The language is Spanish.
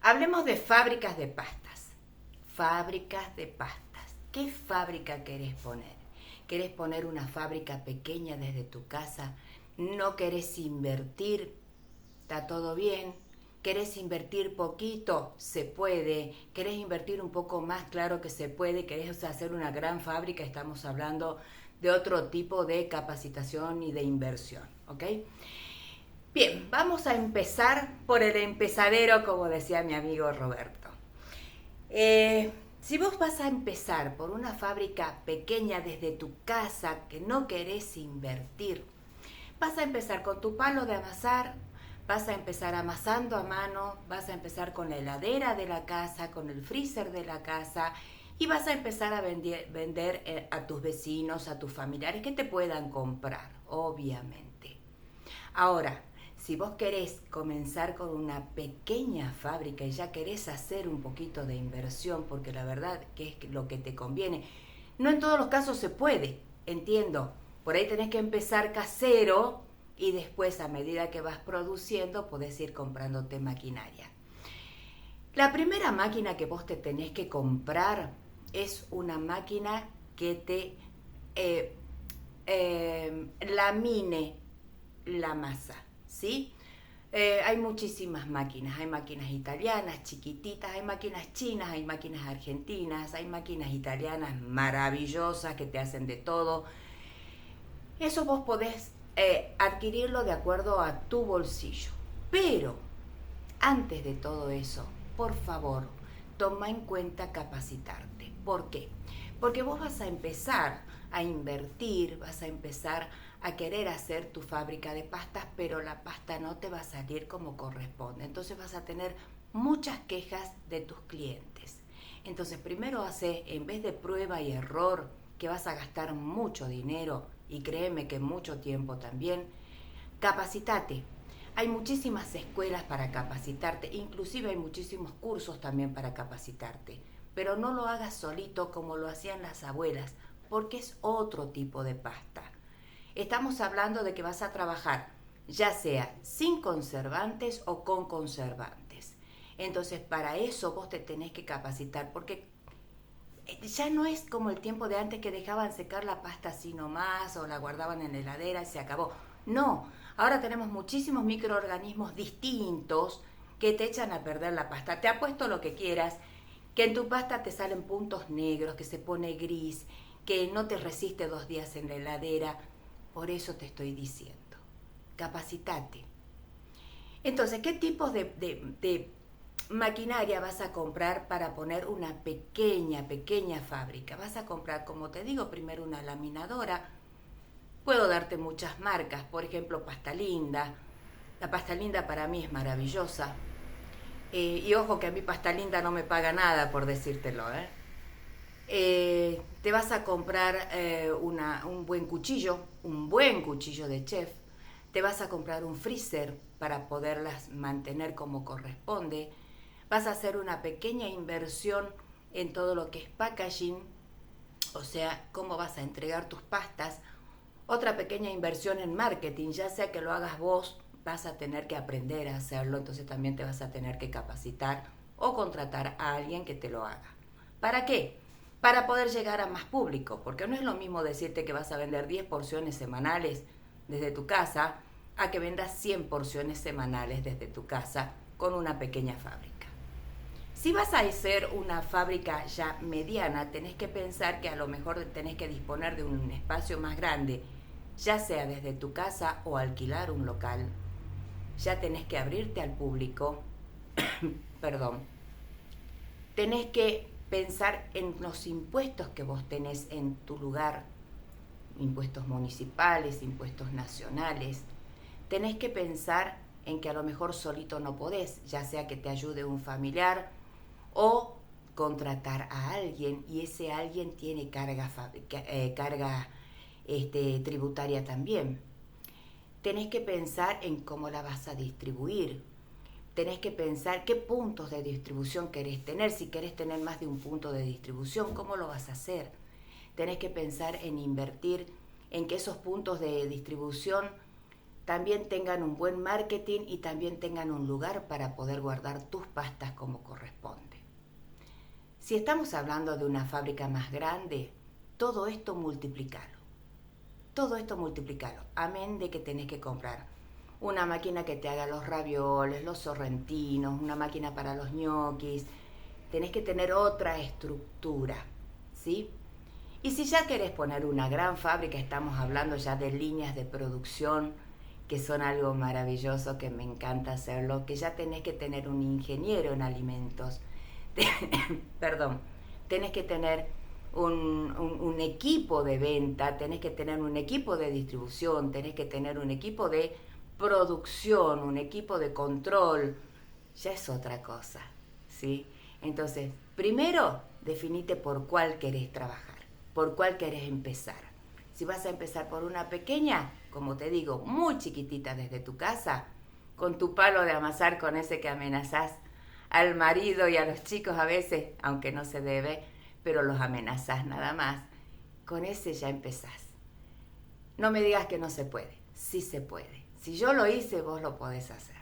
Hablemos de fábricas de pastas. Fábricas de pastas. ¿Qué fábrica querés poner? ¿Querés poner una fábrica pequeña desde tu casa? ¿No querés invertir? ¿Está todo bien? ¿Querés invertir poquito? Se puede. ¿Querés invertir un poco más? Claro que se puede. ¿Querés hacer una gran fábrica? Estamos hablando de otro tipo de capacitación y de inversión, ¿ok? Bien, vamos a empezar por el empezadero, como decía mi amigo Roberto. Si vos vas a empezar por una fábrica pequeña desde tu casa que no querés invertir, vas a empezar con tu palo de amasar, vas a empezar amasando a mano, vas a empezar con la heladera de la casa, con el freezer de la casa y vas a empezar a vender a tus vecinos, a tus familiares que te puedan comprar, obviamente. Ahora, si vos querés comenzar con una pequeña fábrica y ya querés hacer un poquito de inversión, porque la verdad que es lo que te conviene, no en todos los casos se puede, entiendo. Por ahí tenés que empezar casero y después a medida que vas produciendo podés ir comprándote maquinaria. La primera máquina que vos te tenés que comprar es una máquina que te lamine la masa, ¿sí? Hay muchísimas máquinas, hay máquinas italianas chiquititas, hay máquinas chinas, hay máquinas argentinas, hay máquinas italianas maravillosas que te hacen de todo. Eso vos podés adquirirlo de acuerdo a tu bolsillo. Pero antes de todo eso, por favor, toma en cuenta capacitarte. ¿Por qué? Porque vos vas a empezar a invertir, vas a empezar a querer hacer tu fábrica de pastas, pero la pasta no te va a salir como corresponde. Entonces vas a tener muchas quejas de tus clientes. Entonces primero hace, en vez de prueba y error, que vas a gastar mucho dinero y créeme que mucho tiempo también, capacitate. Hay muchísimas escuelas para capacitarte, inclusive hay muchísimos cursos también para capacitarte, pero no lo hagas solito como lo hacían las abuelas, porque es otro tipo de pasta. Estamos hablando de que vas a trabajar ya sea sin conservantes o con conservantes. Entonces para eso vos te tenés que capacitar, porque ya no es como el tiempo de antes que dejaban secar la pasta así nomás o la guardaban en la heladera y se acabó. No, ahora tenemos muchísimos microorganismos distintos que te echan a perder la pasta. Te apuesto lo que quieras, que en tu pasta te salen puntos negros, que se pone gris, que no te resiste 2 días en la heladera. Por eso te estoy diciendo, capacitate. Entonces, ¿qué tipos de maquinaria vas a comprar para poner una pequeña fábrica? Vas a comprar, como te digo, primero una laminadora. Puedo darte muchas marcas, por ejemplo, Pasta Linda. La Pasta Linda para mí es maravillosa. Y ojo que a mí Pasta Linda no me paga nada por decírtelo, ¿eh? Te vas a comprar un buen cuchillo de chef. Te vas a comprar un freezer para poderlas mantener como corresponde. Vas a hacer una pequeña inversión en todo lo que es packaging, o sea, cómo vas a entregar tus pastas. Otra pequeña inversión en marketing, ya sea que lo hagas vos, vas a tener que aprender a hacerlo, entonces también te vas a tener que capacitar o contratar a alguien que te lo haga. ¿Para qué? Para poder llegar a más público, porque no es lo mismo decirte que vas a vender 10 porciones semanales desde tu casa a que vendas 100 porciones semanales desde tu casa con una pequeña fábrica. Si vas a hacer una fábrica ya mediana, tenés que pensar que a lo mejor tenés que disponer de un espacio más grande, ya sea desde tu casa o alquilar un local. Ya tenés que abrirte al público, perdón. Tenés que pensar en los impuestos que vos tenés en tu lugar, impuestos municipales, impuestos nacionales. Tenés que pensar en que a lo mejor solito no podés, ya sea que te ayude un familiar o contratar a alguien y ese alguien tiene carga tributaria también. Tenés que pensar en cómo la vas a distribuir. Tenés que pensar qué puntos de distribución querés tener. Si querés tener más de un punto de distribución, ¿cómo lo vas a hacer? Tenés que pensar en invertir en que esos puntos de distribución también tengan un buen marketing y también tengan un lugar para poder guardar tus pastas como corresponde. Si estamos hablando de una fábrica más grande, todo esto multiplícalo. Todo esto multiplícalo. Amén de que tenés que comprar una máquina que te haga los ravioles, los sorrentinos, una máquina para los ñoquis. Tenés que tener otra estructura, ¿sí? Y si ya querés poner una gran fábrica, estamos hablando ya de líneas de producción, que son algo maravilloso, que me encanta hacerlo, que ya tenés que tener un ingeniero en alimentos. Perdón, tenés que tener un equipo de venta, tenés que tener un equipo de distribución, tenés que tener un equipo de producción, un equipo de control, ya es otra cosa, ¿sí? Entonces, primero, definite por cuál querés trabajar, por cuál querés empezar. Si vas a empezar por una pequeña, como te digo, muy chiquitita desde tu casa, con tu palo de amasar, con ese que amenazás al marido y a los chicos a veces, aunque no se debe, pero los amenazás nada más, con ese ya empezás. No me digas que no se puede, sí se puede. Si yo lo hice, vos lo podés hacer.